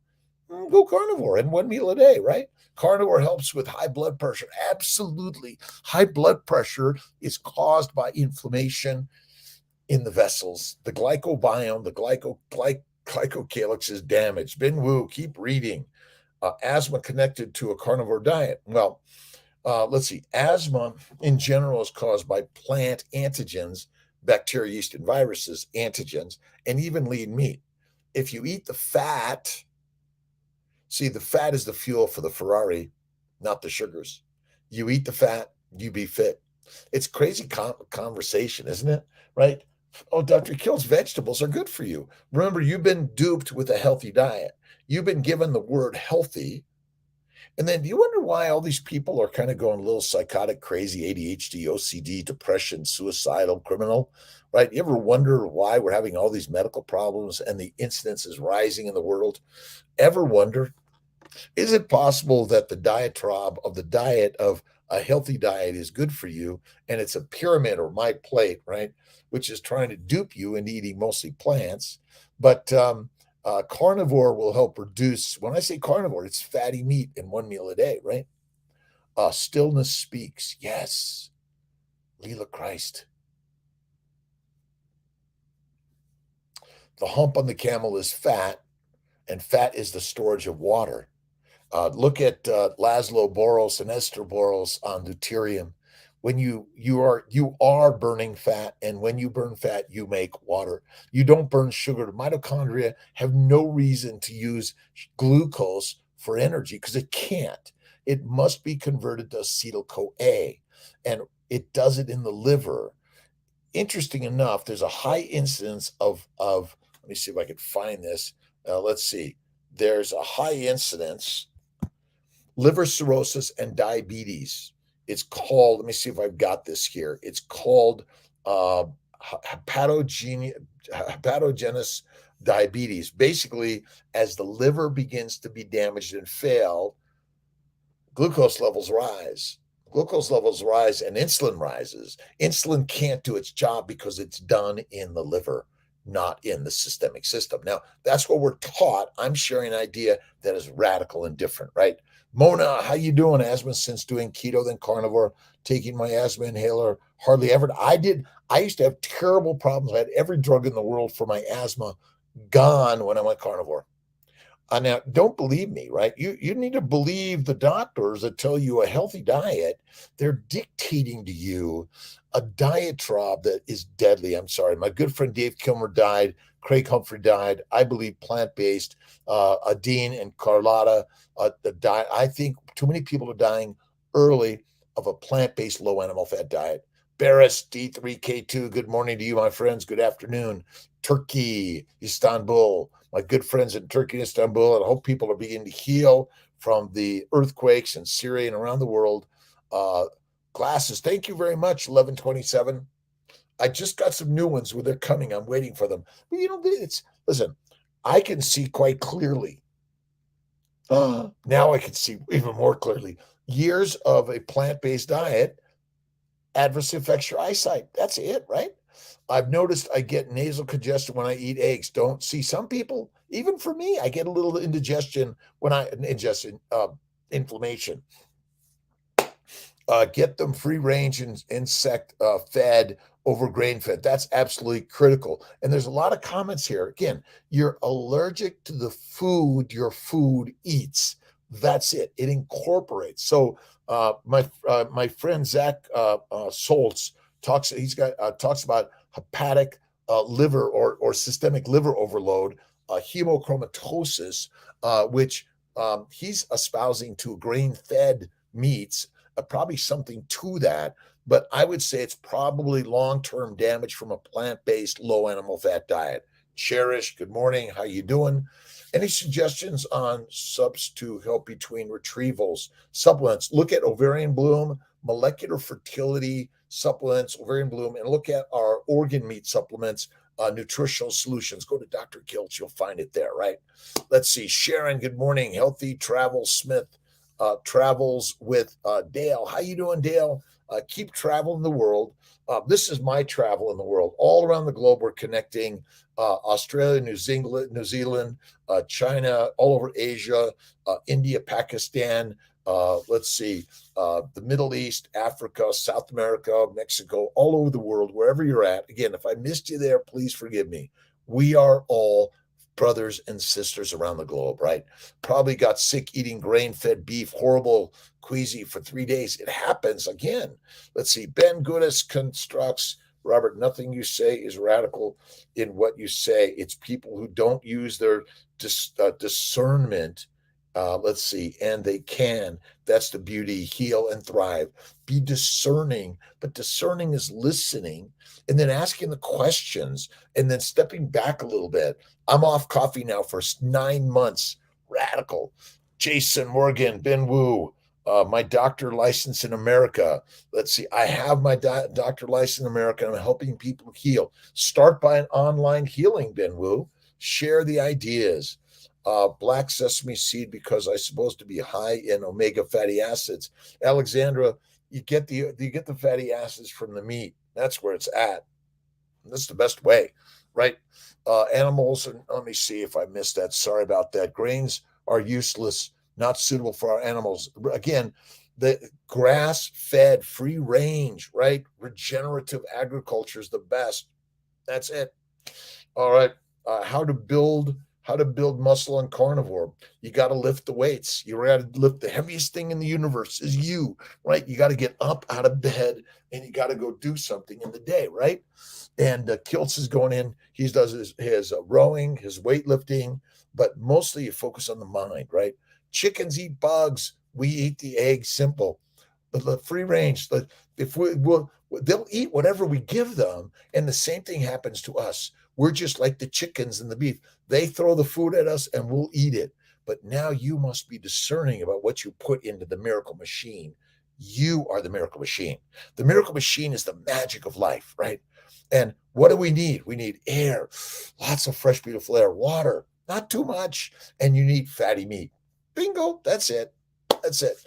Go carnivore and 1 meal a day, right? Carnivore helps with high blood pressure. Absolutely. High blood pressure is caused by inflammation in the vessels. The glycobiome, the glycocalyx is damaged. Ben Wu, keep reading. Asthma connected to a carnivore diet. Well, let's see. Asthma in general is caused by plant antigens, bacteria, yeast, and viruses, antigens, and even lean meat. If you eat the fat, see, the fat is the fuel for the Ferrari, not the sugars. You eat the fat, you be fit. It's crazy conversation, isn't it? Right? Oh, Dr. Kiltz, vegetables are good for you. Remember, you've been duped with a healthy diet. You've been given the word healthy, And then do you wonder why all these people are kind of going a little psychotic, crazy, ADHD, OCD, depression, suicidal, criminal, right? You ever wonder why we're having all these medical problems and the incidence is rising in the world? Ever wonder? Is it possible that the diatribe of the diet of a healthy diet is good for you and it's a pyramid or my plate, right? Which is trying to dupe you into eating mostly plants. But carnivore will help reduce, when I say carnivore, it's fatty meat in one meal a day, right? Stillness speaks. Yes. Leela Christ. The hump on the camel is fat, and fat is the storage of water. Look at Laszlo Boros and Esther Boros on deuterium. When you are burning fat, and when you burn fat, you make water. You don't burn sugar. The mitochondria have no reason to use glucose for energy because it can't. It must be converted to acetyl-CoA, and it does it in the liver. Interesting enough, there's a high incidence of let me see if I can find this. Let's see. There's a high incidence liver cirrhosis and diabetes. It's called, let me see if I've got this here. It's called hepatogenous diabetes. Basically, as the liver begins to be damaged and fail, glucose levels rise. Glucose levels rise and insulin rises. Insulin can't do its job because it's done in the liver, not in the systemic system. Now, that's what we're taught. I'm sharing an idea that is radical and different, right? Mona, how you doing? Asthma since doing keto, then carnivore, taking my asthma inhaler, hardly ever. I used to have terrible problems. I had every drug in the world for my asthma gone when I went carnivore. Now, don't believe me, right? You need to believe the doctors that tell you a healthy diet. They're dictating to you a diatribe that is deadly. I'm sorry. My good friend Dave Kilmer died. Craig Humphrey died. I believe plant-based. Adine and Carlotta died. I think too many people are dying early of a plant-based low animal fat diet. Barris, D3K2, good morning to you, my friends. Good afternoon. Turkey, Istanbul, my good friends in Turkey and Istanbul, and I hope people are beginning to heal from the earthquakes in Syria and around the world. Glasses, thank you very much, 1127. I just got some new ones where they're coming. I'm waiting for them. But listen, I can see quite clearly. Now I can see even more clearly. Years of a plant-based diet adversely affects your eyesight. That's it, right? I've noticed I get nasal congestion when I eat eggs. Don't see some people, even for me, I get a little indigestion when inflammation. Get them free range and insect fed over grain fed. That's absolutely critical. And there's a lot of comments here. Again, you're allergic to the food your food eats. That's it. It incorporates. So my friend Zach Soltz talks about hepatic liver or systemic liver overload, hemochromatosis, which he's espousing to grain-fed meats, probably something to that. But I would say it's probably long-term damage from a plant-based low animal fat diet. Cherish, good morning. How you doing? Any suggestions on subs to help between retrievals? Supplements. Look at ovarian bloom, molecular fertility supplements, ovarian bloom, and look at our organ meat supplements, nutritional solutions. Go to Dr.Kiltz. You'll find it there, right? Let's see. Sharon, good morning. Healthy Travel Smith travels with Dale. How you doing, Dale? Keep traveling the world. This is my travel in the world. All around the globe, we're connecting Australia, New Zealand, China, all over Asia, India, Pakistan, let's see, the Middle East, Africa, South America, Mexico, all over the world, wherever you're at. Again, if I missed you there, please forgive me. We are all brothers and sisters around the globe, right? Probably got sick eating grain-fed beef, horrible queasy for 3 days. It happens again. Let's see. Ben Goodis constructs, Robert, nothing you say is radical in what you say. It's people who don't use their discernment. Let's see. And they can. That's the beauty. Heal and thrive. Be discerning. But discerning is listening and then asking the questions and then stepping back a little bit. I'm off coffee now for 9 months. Radical. Jason Morgan, Ben Wu, my doctor license in America. Let's see, I have my doctor license in America, and I'm helping people heal. Start by an online healing, Ben Wu. Share the ideas. Black sesame seed because I'm supposed to be high in omega fatty acids. Alexandra, you get the fatty acids from the meat. That's where it's at. That's the best way, right? Animals, and let me see if I missed that. Sorry about that. Grains are useless, not suitable for our animals. Again, the grass fed, free range, right? Regenerative agriculture is the best. That's it. All right. How to build muscle on carnivore. You got to lift the weights. You got to lift the heaviest thing in the universe is you, right? You got to get up out of bed and you got to go do something in the day, right? And Kiltz is going in. He does his rowing, his weightlifting, but mostly you focus on the mind, right? Chickens eat bugs. We eat the egg. Simple. But the free range. If they'll eat whatever we give them, and the same thing happens to us. We're just like the chickens and the beef. They throw the food at us, and we'll eat it. But now you must be discerning about what you put into the miracle machine. You are the miracle machine. The miracle machine is the magic of life, right? And what do we need? We need air, lots of fresh, beautiful air, water, not too much, and you need fatty meat. Bingo, that's it. That's it.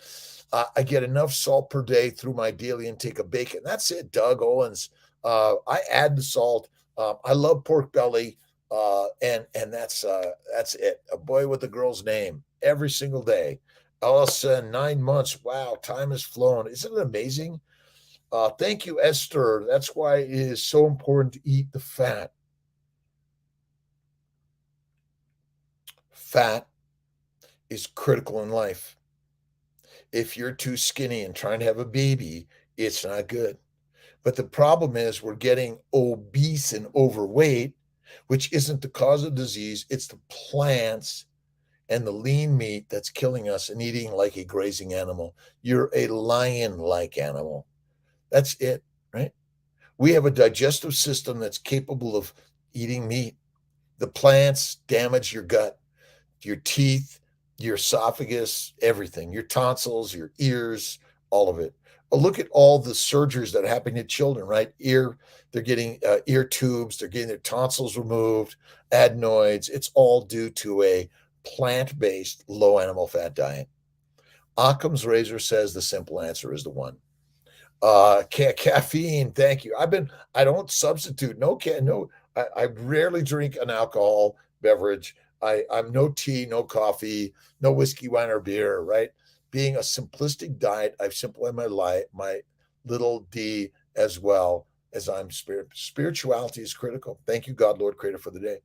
I get enough salt per day through my daily intake of bacon. That's it, Doug Owens. I add the salt. I love pork belly, and that's it. A boy with a girl's name every single day. Ellison, 9 months. Wow, time has flown. Isn't it amazing? Thank you, Esther. That's why it is so important to eat the fat. Fat is critical in life. If you're too skinny and trying to have a baby, it's not good. But the problem is we're getting obese and overweight, which isn't the cause of disease. It's the plants and the lean meat that's killing us and eating like a grazing animal. You're a lion-like animal. That's it, right? We have a digestive system that's capable of eating meat. The plants damage your gut, your teeth, your esophagus, everything, your tonsils, your ears, all of it. Look at all the surgeries that happen to children, right? They're getting ear tubes, they're getting their tonsils removed, adenoids. It's all due to a plant-based, low animal fat diet. Occam's razor says the simple answer is the one. Caffeine, thank you. I don't substitute. I rarely drink an alcohol beverage. I'm no tea, no coffee, no whiskey, wine, or beer, right? Being a simplistic diet, I've simplified my life, my little d, as well as I'm spirituality is critical. Thank you, God, Lord, creator for the day.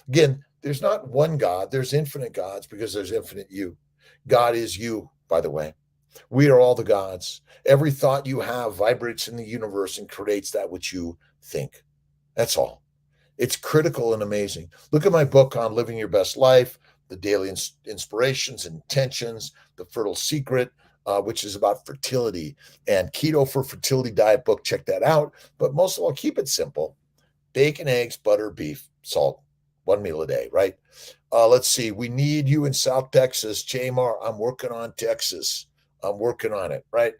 Again, there's not one God, there's infinite gods because there's infinite you. God is you, by the way. We are all the gods. Every thought you have vibrates in the universe and creates that which you think. That's all. It's critical and amazing. Look at my book on living your best life, the daily inspirations and intentions, the fertile secret, which is about fertility, and Keto for Fertility diet book. Check that out. But most of all, keep it simple. Bacon, eggs, butter, beef, salt, one meal a day, right? Let's see. We need you in South Texas. Jamar, I'm working on Texas. I'm working on it, right?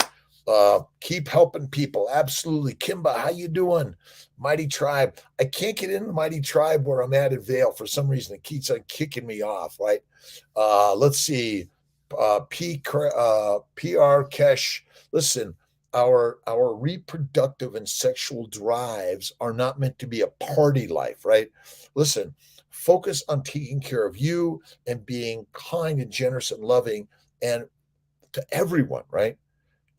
Keep helping people. Absolutely. Kimba, how you doing? Mighty Tribe. I can't get into Mighty Tribe where I'm at in Vail. For some reason, it keeps on kicking me off, right? Let's see. PR Kesh. Listen, our reproductive and sexual drives are not meant to be a party life, right? Listen, focus on taking care of you and being kind and generous and loving and to everyone, right?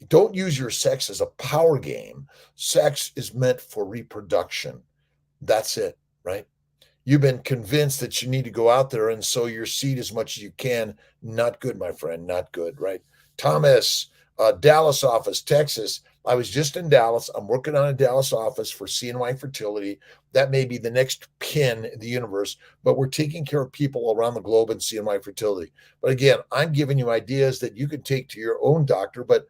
Don't use your sex as a power game. Sex is meant for reproduction. That's it, right? You've been convinced that you need to go out there and sow your seed as much as you can. Not good, my friend. Not good, right? Thomas, Dallas office, Texas. I was just in Dallas. I'm working on a Dallas office for CNY Fertility. That may be the next pin in the universe, but we're taking care of people around the globe in CNY Fertility. But again, I'm giving you ideas that you can take to your own doctor, but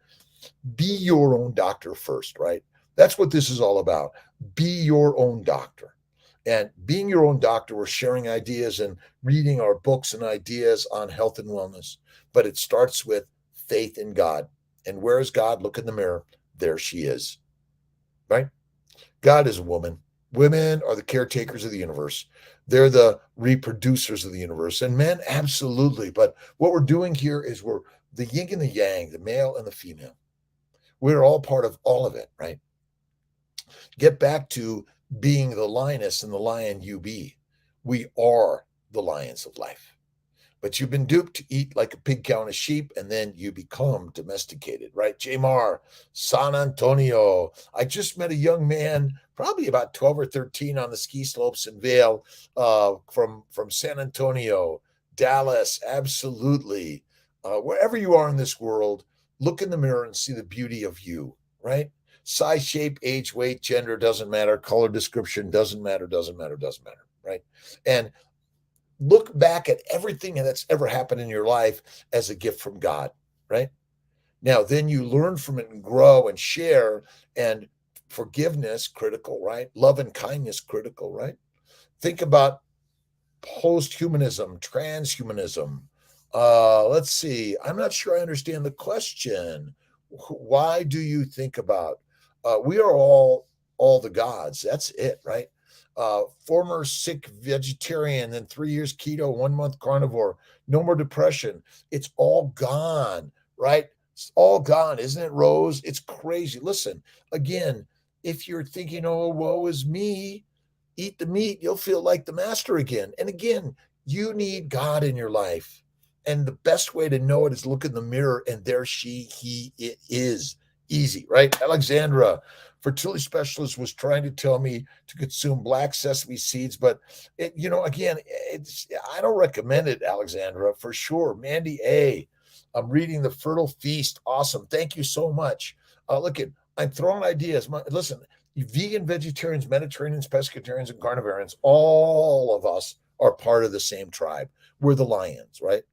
be your own doctor first, right? That's what this is all about. Be your own doctor. And being your own doctor, we're sharing ideas and reading our books and ideas on health and wellness. But it starts with faith in God. And where is God? Look in the mirror. There she is, right? God is a woman. Women are the caretakers of the universe. They're the reproducers of the universe. And men, absolutely. But what we're doing here is we're the yin and the yang, the male and the female. We're all part of all of it, right? Get back to being the lioness and the lion you be. We are the lions of life. But you've been duped to eat like a pig, cow, and a sheep, and then you become domesticated, right? Jamar, San Antonio. I just met a young man, probably about 12 or 13, on the ski slopes in Vail, from San Antonio, Dallas. Absolutely. Wherever you are in this world, look in the mirror and see the beauty of you, right? Size, shape, age, weight, gender doesn't matter. Color description doesn't matter, right? And look back at everything that's ever happened in your life as a gift from God, right? Now, then you learn from it and grow and share, and forgiveness, critical, right? Love and kindness, critical, right? Think about post-humanism, transhumanism. Let's see. I'm not sure I understand the question. Why do you think about? We are all the gods. That's it, right? Former sick vegetarian, then 3 years keto, 1 month carnivore, no more depression. It's all gone, right? It's all gone, isn't it, Rose? It's crazy. Listen, again, if you're thinking, oh, woe is me, eat the meat, you'll feel like the master again. And again, you need God in your life. And the best way to know it is look in the mirror, and there he, it is. Easy, right? Alexandra, fertility specialist, was trying to tell me to consume black sesame seeds, but again, I don't recommend it, Alexandra, for sure. Mandy A, I'm reading The Fertile Feast. Awesome. Thank you so much. I'm throwing ideas. Listen, vegan, vegetarians, Mediterraneans, pescatarians, and carnivarians, all of us are part of the same tribe. We're the lions, right?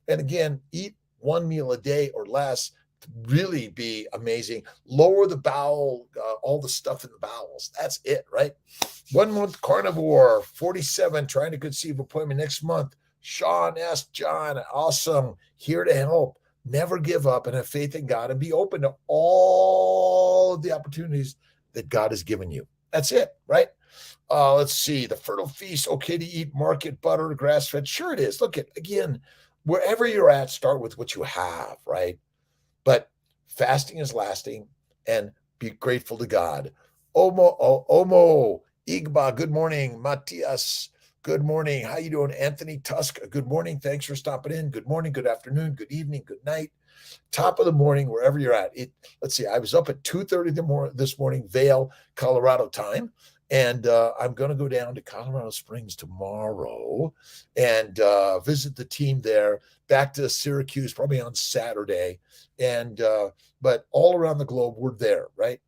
And again, eat one meal a day or less to really be amazing. Lower the bowel, all the stuff in the bowels. That's it, right? 1 month carnivore, 47, trying to conceive appointment next month. Sean S. John, awesome. Here to help. Never give up and have faith in God, and be open to all of the opportunities that God has given you. That's it, right? Let's see. The Fertile Feast. Okay to eat market butter, grass-fed? Sure it is. Look at, again, wherever you're at, start with what you have, right? But fasting is lasting, and be grateful to God. Omo, Igba, good morning. Matias, good morning. How you doing? Anthony Tusk, good morning. Thanks for stopping in. Good morning, good afternoon, good evening, good night. Top of the morning, wherever you're at. Let's see, I was up at 2:30 this morning, Vail, Colorado time. And I'm going to go down to Colorado Springs tomorrow and visit the team there, back to Syracuse probably on Saturday. And but all around the globe, we're there, right?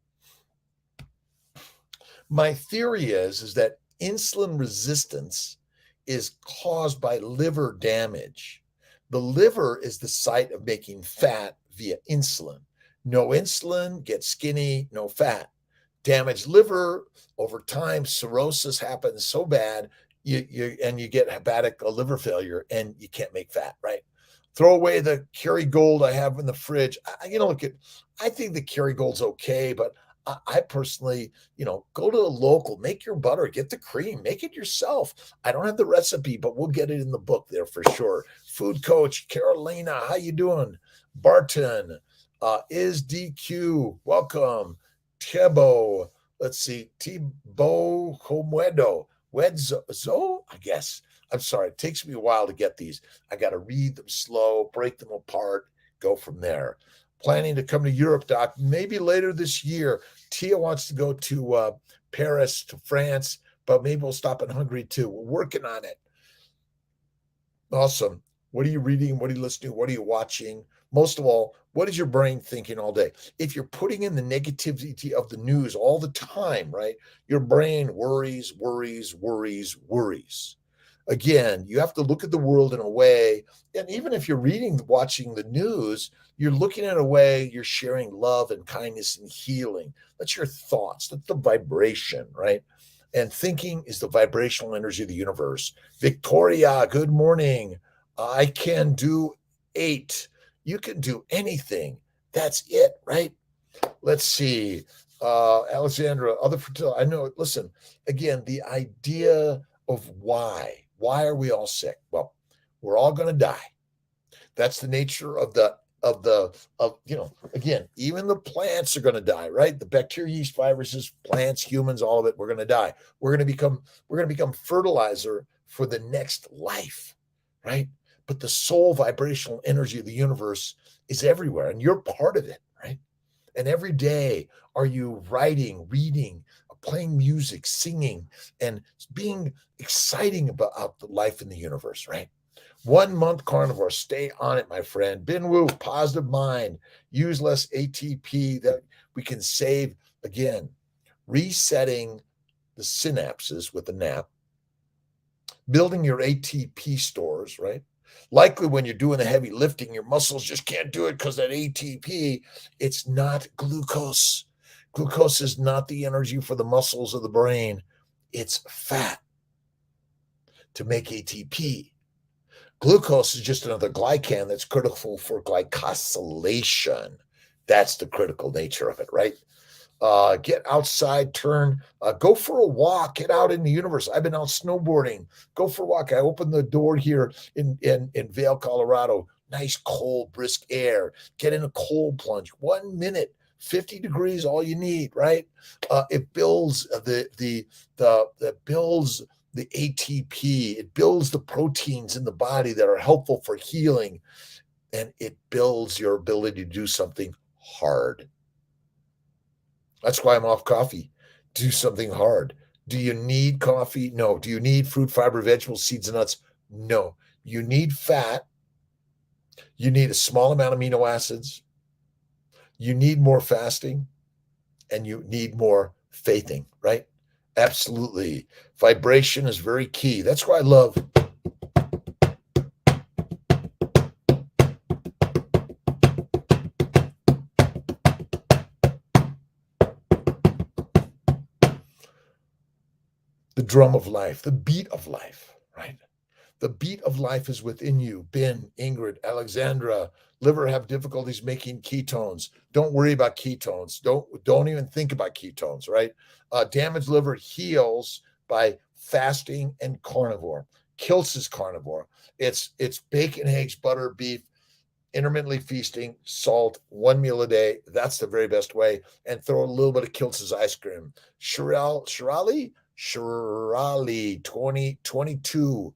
My theory is that insulin resistance is caused by liver damage. The liver is the site of making fat via insulin. No insulin, get skinny, no fat. Damaged liver, over time, cirrhosis happens so bad, you get hepatic liver failure, and you can't make fat, right? Throw away the Kerrygold I have in the fridge. I think the Kerrygold's okay, but I personally, go to a local, make your butter, get the cream, make it yourself. I don't have the recipe, but we'll get it in the book there for sure. Food coach Carolina, how you doing? Barton, is DQ, welcome. Tebo, let's see, Tibo Homedo, Wedzo, I guess. I'm sorry, it takes me a while to get these. I got to read them slow, break them apart, go from there. Planning to come to Europe, Doc, maybe later this year. Tia wants to go to Paris, to France, but maybe we'll stop in Hungary too. We're working on it. Awesome. What are you reading? What are you listening? What are you watching? Most of all, what is your brain thinking all day? If you're putting in the negativity of the news all the time, right, your brain worries. Again, you have to look at the world in a way, and even if you're watching the news, you're looking at a way you're sharing love and kindness and healing. That's your thoughts. That's the vibration, right? And thinking is the vibrational energy of the universe. Victoria, good morning. I can do 8. You can do anything. That's it, right? Let's see. Alexandra, other fertility. I know, listen, again, the idea of why. Why are we all sick? Well, we're all going to die. That's the nature of again, even the plants are going to die, right? The bacteria, yeast, viruses, plants, humans, all of it, we're going to die. We're going to become fertilizer for the next life, right? But the soul vibrational energy of the universe is everywhere, and you're part of it, right? And every day, are you writing, reading, playing music, singing, and being exciting about the life in the universe, right? 1 month carnivore. Stay on it, my friend. Binwoo, positive mind. Use less ATP that we can save. Again, resetting the synapses with a nap, building your ATP stores, right? Likely when you're doing the heavy lifting, your muscles just can't do it because that ATP, it's not glucose. Glucose is not the energy for the muscles of the brain. It's fat to make ATP. Glucose is just another glycan that's critical for glycosylation. That's the critical nature of it, right? Get outside, go for a walk, get out in the universe. I've been out snowboarding. Go for a walk. I opened the door here in Vail, Colorado. Nice, cold, brisk air. Get in a cold plunge. 1 minute, 50 degrees, all you need, right? It builds builds the ATP. It builds the proteins in the body that are helpful for healing, and it builds your ability to do something hard. That's why I'm off coffee. Do something hard. Do you need coffee? No. Do you need fruit, fiber, vegetables, seeds, and nuts? No. You need fat. You need a small amount of amino acids. You need more fasting, and you need more faithing, right? Absolutely. Vibration is very key. That's why I love the drum of life, the beat of life, right? The beat of life is within you. Ben, Ingrid, Alexandra, liver have difficulties making ketones. Don't worry about ketones. Don't even think about ketones, right? Damaged liver heals by fasting and carnivore. Kiltz is carnivore. It's bacon, eggs, butter, beef, intermittently feasting, salt, 1 meal a day. That's the very best way. And throw a little bit of Kiltz's ice cream. Shirali 2022.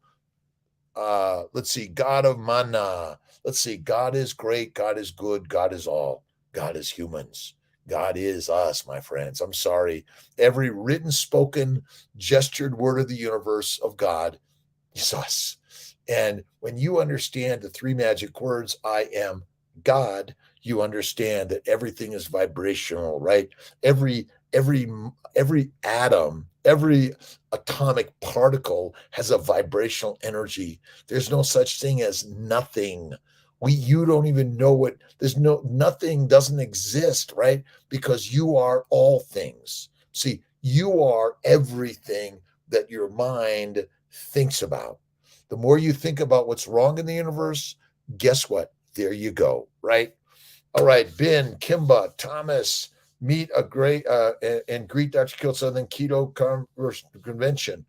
Let's see, God of mana. Let's see, God is great, God is good, God is all, God is humans, God is us, my friends. I'm sorry. Every written, spoken, gestured word of the universe of God is us. And when you understand the 3 magic words, I am God, you understand that everything is vibrational, right? Every atom, every atomic particle has a vibrational energy. There's no such thing as nothing. You don't even know what, nothing doesn't exist, right? Because you are all things. See, you are everything that your mind thinks about. The more you think about what's wrong in the universe, guess what? There you go, right? All right, Ben, Kimba, Thomas, meet a great and greet Dr. Kiltz on the Keto Convention.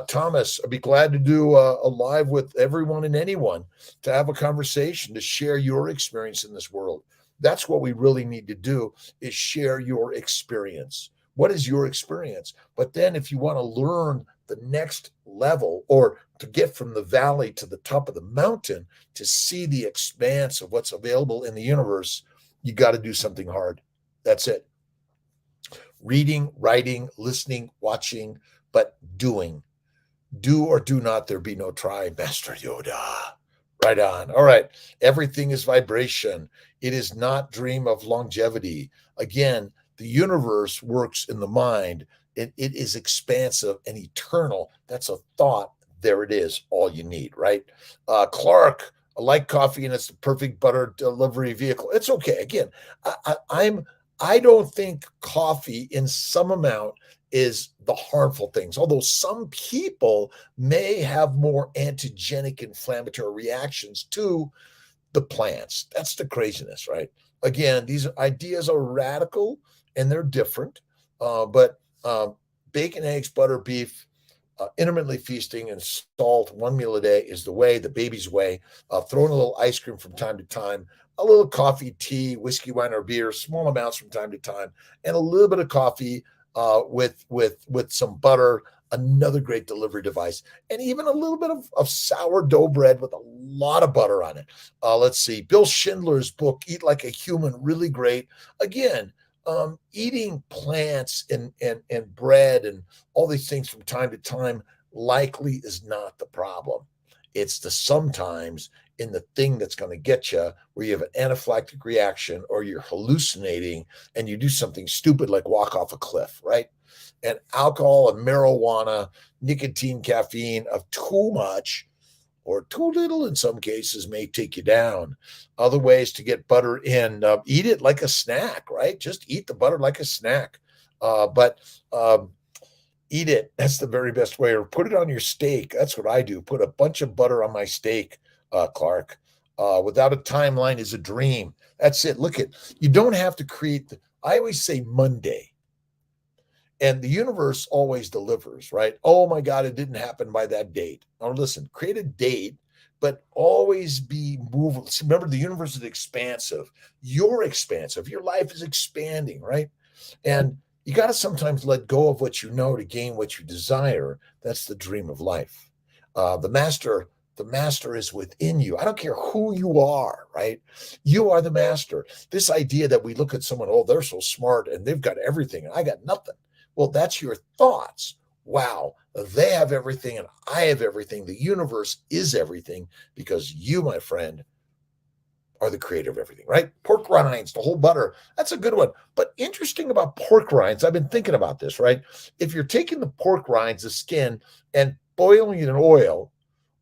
Thomas, I'd be glad to do a live with everyone and anyone to have a conversation, to share your experience in this world. That's what we really need to do, is share your experience. What is your experience? But then if you want to learn the next level, or to get from the valley to the top of the mountain, to see the expanse of what's available in the universe, you got to do something hard. That's it. Reading, writing, listening, watching, but doing. Do or do not, there be no try, Master Yoda. Right on. All right. Everything is vibration. It is not dream of longevity. Again, the universe works in the mind. It is expansive and eternal. That's a thought. There it is. All you need, right? Clark, I like coffee and it's the perfect butter delivery vehicle. It's okay. Again, I don't think coffee in some amount is the harmful things, although some people may have more antigenic inflammatory reactions to the plants. That's the craziness, right? Again, these ideas are radical and they're different, but bacon, eggs, butter, beef, intermittently feasting and salt, one meal a day is the way, the baby's way. Throwing a little ice cream from time to time, a little coffee, tea, whiskey, wine, or beer, small amounts from time to time, and a little bit of coffee with some butter. Another great delivery device, and even a little bit of sourdough bread with a lot of butter on it. Let's see, Bill Schindler's book, Eat Like a Human, really great. Again, eating plants and bread and all these things from time to time likely is not the problem. It's the sometimes in the thing that's going to get you where you have an anaphylactic reaction or you're hallucinating and you do something stupid like walk off a cliff, right? And alcohol and marijuana, nicotine, caffeine of too much or too little in some cases may take you down. Other ways to get butter in, eat it like a snack, right? Just eat the butter like a snack. But eat it. That's the very best way. Or put it on your steak. That's what I do. Put a bunch of butter on my steak, Clark. Without a timeline is a dream. That's it. Look at, you don't have to create I always say Monday. And the universe always delivers, right? Oh my God, it didn't happen by that date. Now listen, create a date, but always be movable. Remember, the universe is expansive. You're expansive. Your life is expanding, right? And you got to sometimes let go of what you know to gain what you desire. That's the dream of life. The master is within you. I don't care who you are, right? You are the master. This idea that we look at someone, oh, they're so smart and they've got everything and I got nothing. Well, that's your thoughts. Wow, they have everything and I have everything. The universe is everything because you, my friend, are the creator of everything, right? Pork rinds, the whole butter. That's a good one. But interesting about pork rinds, I've been thinking about this, right? If you're taking the pork rinds, the skin, and boiling it in oil,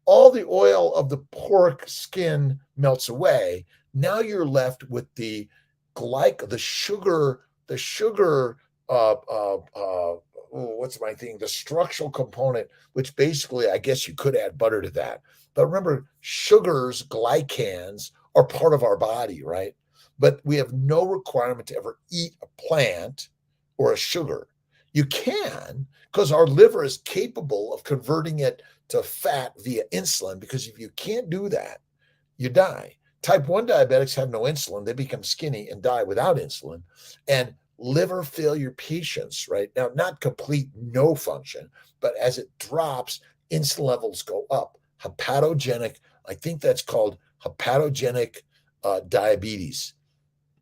all the oil of the pork skin melts away. Now you're left with the sugar, what's my thing? The structural component, which basically, I guess you could add butter to that. But remember, sugars, glycans are part of our body, right? But we have no requirement to ever eat a plant or a sugar. You can, because our liver is capable of converting it to fat via insulin, because if you can't do that, you die. Type 1 diabetics have no insulin. They become skinny and die without insulin. And liver failure patients, right? Now, not complete no function, but as it drops, insulin levels go up. Hepatogenic, I think that's called hepatogenic diabetes.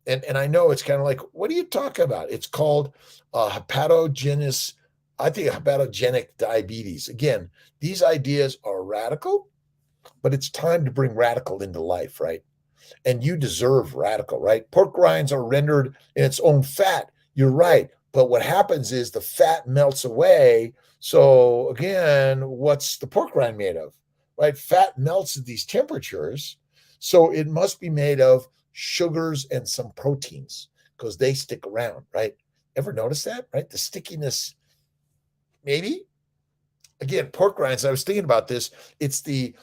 And I know it's kind of like, what are you talking about? It's called hepatogenous, I think hepatogenic diabetes. Again, these ideas are radical, but it's time to bring radical into life, right? And you deserve radical, right? Pork rinds are rendered in its own fat. You're right. But what happens is the fat melts away. So again, what's the pork rind made of, right? Fat melts at these temperatures. So it must be made of sugars and some proteins because they stick around, right? Ever notice that, right? The stickiness, maybe. Again, pork rinds. I was thinking about this. It's the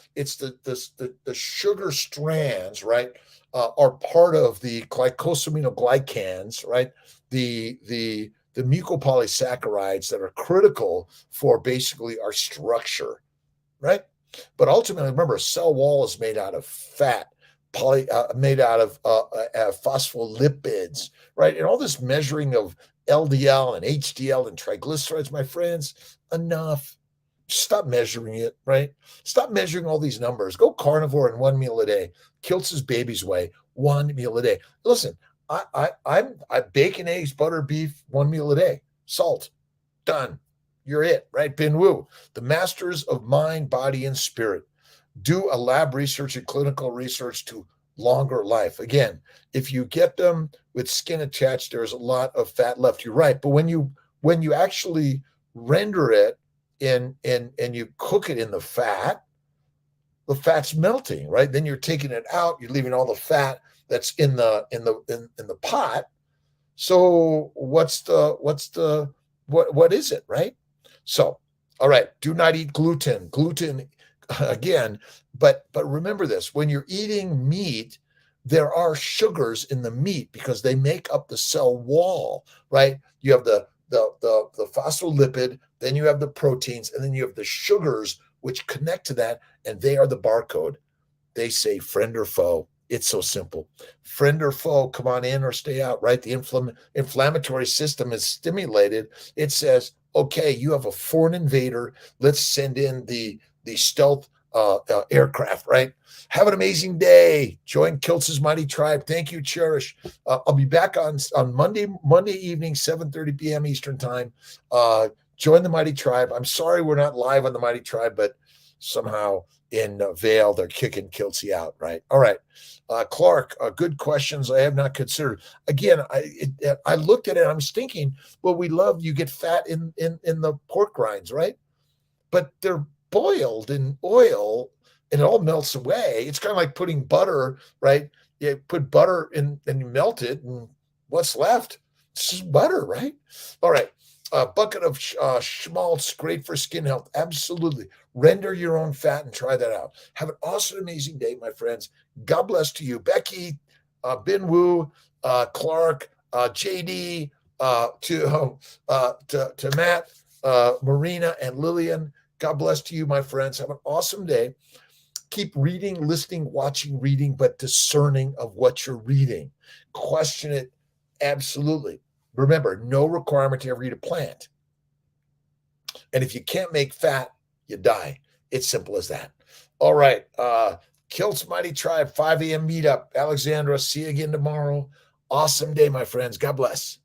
sugar strands, right? Are part of the glycosaminoglycans, right? The mucopolysaccharides that are critical for basically our structure, right? But ultimately, remember, a cell wall is made out of fat, made out of phospholipids, right? And all this measuring of LDL and HDL and triglycerides, my friends, enough. Stop measuring it, right? Stop measuring all these numbers. Go carnivore in one meal a day. Kiltz's baby's way, one meal a day. Listen, I'm bacon, eggs, butter, beef, one meal a day. Salt, done. You're it, right? Bin Wu, the masters of mind, body, and spirit. Do a lab research and clinical research to longer life. Again, if you get them with skin attached, there's a lot of fat left. You're right, but when you actually render it and you cook it in the fat's melting, right? Then you're taking it out, you're leaving all the fat that's in the pot, So what is it, right? So, all right, do not eat gluten. Gluten again, but remember this, when you're eating meat, there are sugars in the meat because they make up the cell wall, right? You have the phospholipid, then you have the proteins, and then you have the sugars which connect to that, and they are the barcode. They say friend or foe. It's so simple. Friend or foe, come on in or stay out, right? The inflammatory system is stimulated. It says, okay, you have a foreign invader. Let's send in the stealth aircraft, right? Have an amazing day. Join Kiltz's Mighty Tribe. Thank you, Cherish. I'll be back on Monday evening, 7:30 p.m. Eastern time. Join the Mighty Tribe. I'm sorry we're not live on the Mighty Tribe, but somehow in Vail, they're kicking Kiltzy out, right? All right. Clark, good questions I have not considered. Again, I looked at it. I was thinking, well, we love you get fat in the pork rinds, right? But they're boiled in oil and it all melts away. It's kind of like putting butter, right? You put butter in and you melt it, and what's left? It's just butter, right? All right. A bucket of schmaltz, great for skin health. Absolutely. Render your own fat and try that out. Have an awesome, amazing day, my friends. God bless to you. Becky, Bin Wu, Clark, JD, to Matt, Marina, and Lillian. God bless to you, my friends. Have an awesome day. Keep reading, listening, watching, reading, but discerning of what you're reading. Question it. Absolutely. Remember, no requirement to ever eat a plant. And if you can't make fat, you die. It's simple as that. All right. Kiltz Mighty Tribe, 5 a.m. meetup. Alexandra, see you again tomorrow. Awesome day, my friends. God bless.